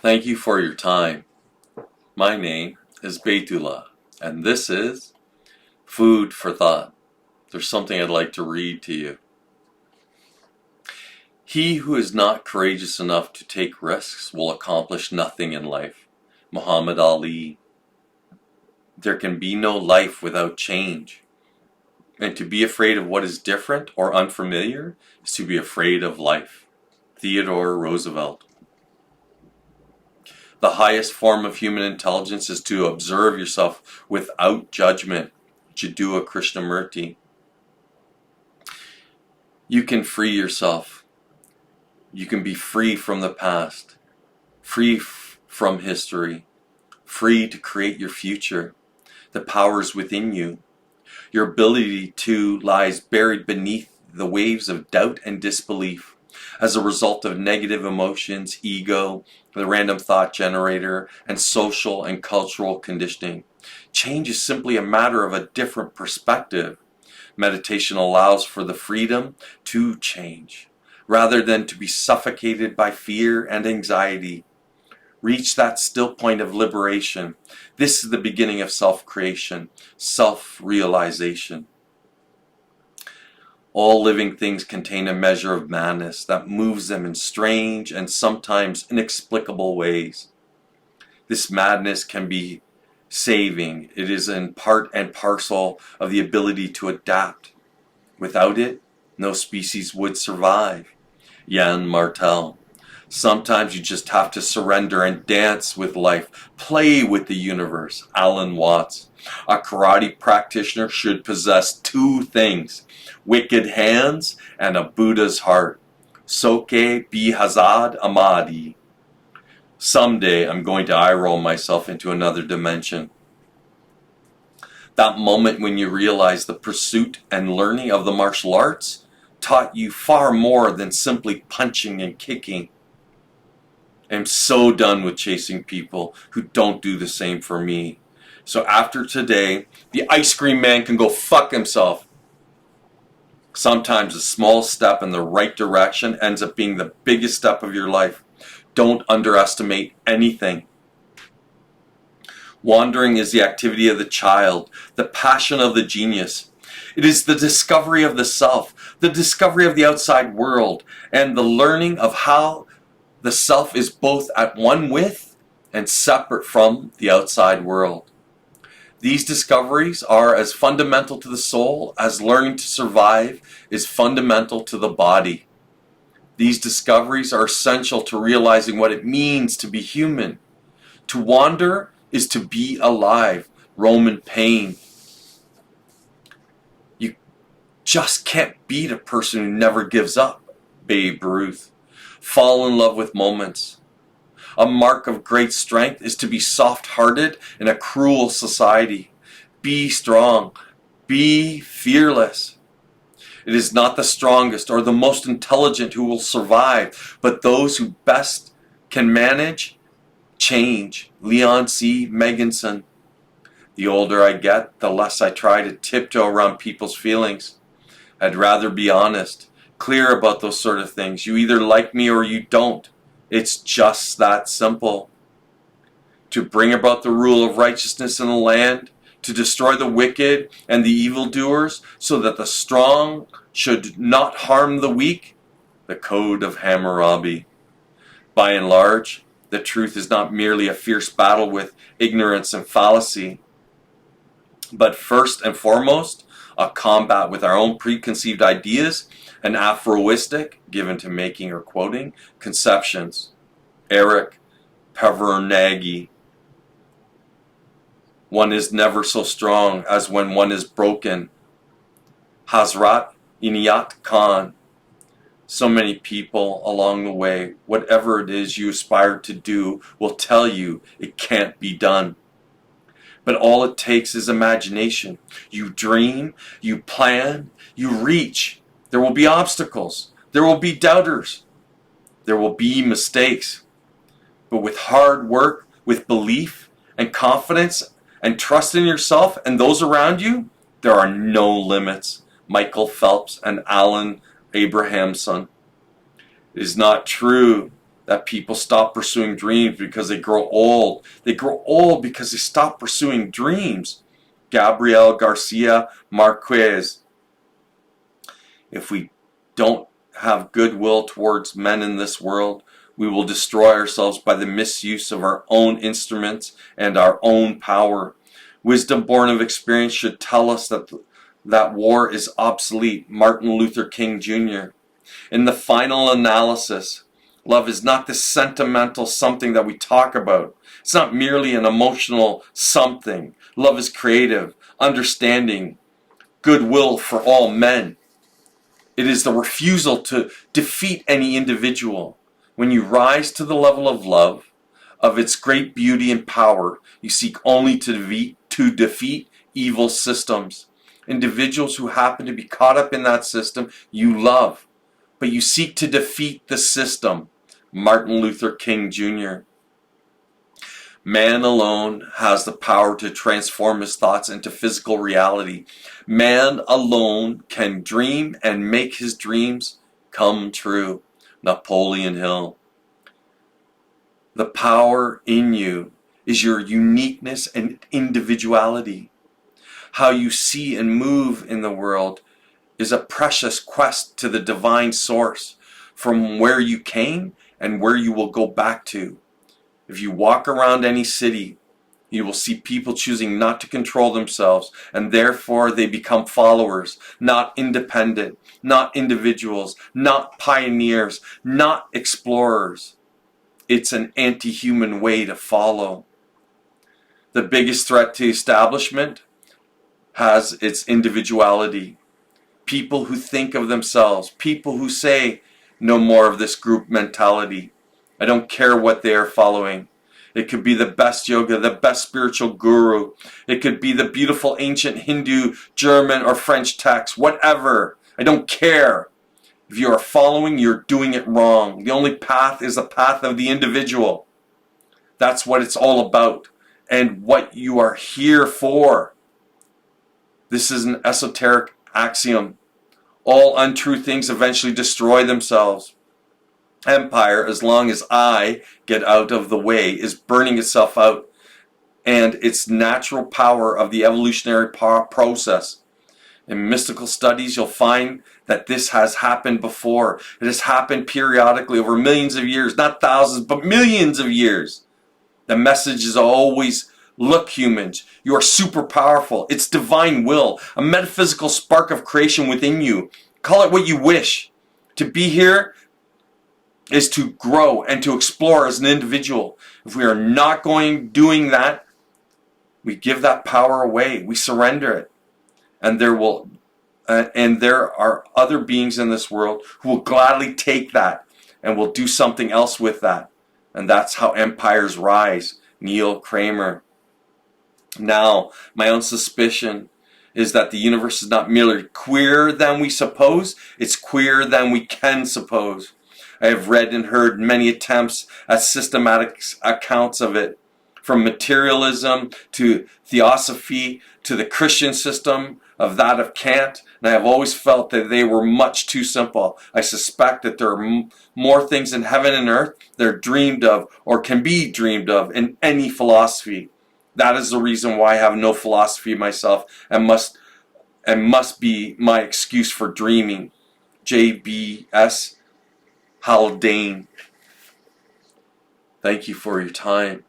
Thank you for your time. My name is Beitullah, and this is Food for Thought. There's something I'd like to read to you. He who is not courageous enough to take risks will accomplish nothing in life. Muhammad Ali. There can be no life without change. And to be afraid of what is different or unfamiliar is to be afraid of life. Theodore Roosevelt. The highest form of human intelligence is to observe yourself without judgment. Jiddu Krishnamurti. You can free yourself. You can be free from the past, free from history, free to create your future. The power is within you. Your ability to lies buried beneath the waves of doubt and disbelief as a result of negative emotions, ego, the random thought generator, and social and cultural conditioning. Change is simply a matter of a different perspective. Meditation allows for the freedom to change, rather than to be suffocated by fear and anxiety. Reach that still point of liberation. This is the beginning of self-creation, self-realization. All living things contain a measure of madness that moves them in strange and sometimes inexplicable ways. This madness can be saving. It is in part and parcel of the ability to adapt. Without it, no species would survive. Jan Martel. Sometimes you just have to surrender and dance with life, play with the universe. Alan Watts. A karate practitioner should possess two things: wicked hands and a Buddha's heart. Soke Bihazad Amadi. Someday I'm going to eye roll myself into another dimension. That moment when you realize the pursuit and learning of the martial arts taught you far more than simply punching and kicking. I'm so done with chasing people who don't do the same for me. So after today, the ice cream man can go fuck himself. Sometimes a small step in the right direction ends up being the biggest step of your life. Don't underestimate anything. Wandering is the activity of the child, the passion of the genius. It is the discovery of the self, the discovery of the outside world, and the learning of how the self is both at one with and separate from the outside world. These discoveries are as fundamental to the soul as learning to survive is fundamental to the body. These discoveries are essential to realizing what it means to be human. To wander is to be alive. Roman Pain. You just can't beat a person who never gives up. Babe Ruth. Fall in love with moments. A mark of great strength is to be soft-hearted in a cruel society. Be strong. Be fearless. It is not the strongest or the most intelligent who will survive, but those who best can manage change. Leon C. Meganson. The older I get, the less I try to tiptoe around people's feelings. I'd rather be honest, clear about those sort of things. You either like me or you don't. It's just that simple. To bring about the rule of righteousness in the land, to destroy the wicked and the evildoers, so that the strong should not harm the weak, the code of Hammurabi. By and large, the truth is not merely a fierce battle with ignorance and fallacy, but first and foremost, a combat with our own preconceived ideas and aphoristic, given to making or quoting, conceptions. Eric Pevernaghi. One is never so strong as when one is broken. Hazrat Inayat Khan. So many people along the way, whatever it is you aspire to do, will tell you it can't be done. But all it takes is imagination. You dream, you plan, you reach. There will be obstacles. There will be doubters. There will be mistakes. But with hard work, with belief and confidence and trust in yourself and those around you, there are no limits. Michael Phelps and Alan Abrahamson. It is not true that people stop pursuing dreams because they grow old. They grow old because they stop pursuing dreams. Gabriel Garcia Marquez. If we don't have goodwill towards men in this world, we will destroy ourselves by the misuse of our own instruments and our own power. Wisdom born of experience should tell us that war is obsolete. Martin Luther King Jr. In the final analysis, love is not this sentimental something that we talk about. It's not merely an emotional something. Love is creative, understanding, goodwill for all men. It is the refusal to defeat any individual. When you rise to the level of love, of its great beauty and power, you seek only to defeat evil systems. Individuals who happen to be caught up in that system, you love, but you seek to defeat the system. Martin Luther King Jr. Man alone has the power to transform his thoughts into physical reality. Man alone can dream and make his dreams come true. Napoleon Hill. The power in you is your uniqueness and individuality. How you see and move in the world is a precious quest to the divine source, from where you came and where you will go back to. If you walk around any city, you will see people choosing not to control themselves, and therefore they become followers, not independent, not individuals, not pioneers, not explorers. It's an anti-human way to follow. The biggest threat to establishment has its individuality. People who think of themselves, people who say, no more of this group mentality. I don't care what they are following. It could be the best yoga, the best spiritual guru. It could be the beautiful ancient Hindu, German, or French text, whatever. I don't care. If you are following, you're doing it wrong. The only path is the path of the individual. That's what it's all about and what you are here for. This is an esoteric axiom. All untrue things eventually destroy themselves. Empire, as long as I get out of the way, is burning itself out, and its natural power of the evolutionary process. In mystical studies, you'll find that this has happened before. It has happened periodically over millions of years, not thousands, but millions of years. The message is always, look, humans, you are super powerful. It's divine will, a metaphysical spark of creation within you. Call it what you wish. To be here is to grow and to explore as an individual. If we are not doing that, we give that power away. We surrender it. And there are other beings in this world who will gladly take that and will do something else with that. And that's how empires rise. Neil Kramer. Now, my own suspicion is that the universe is not merely queerer than we suppose, it's queerer than we can suppose. I have read and heard many attempts at systematic accounts of it, from materialism to theosophy to the Christian system of that of Kant, and I have always felt that they were much too simple. I suspect that there are more things in heaven and earth that are dreamed of or can be dreamed of in any philosophy. That is the reason why I have no philosophy myself and must be my excuse for dreaming. J.B.S. Haldane. Thank you for your time.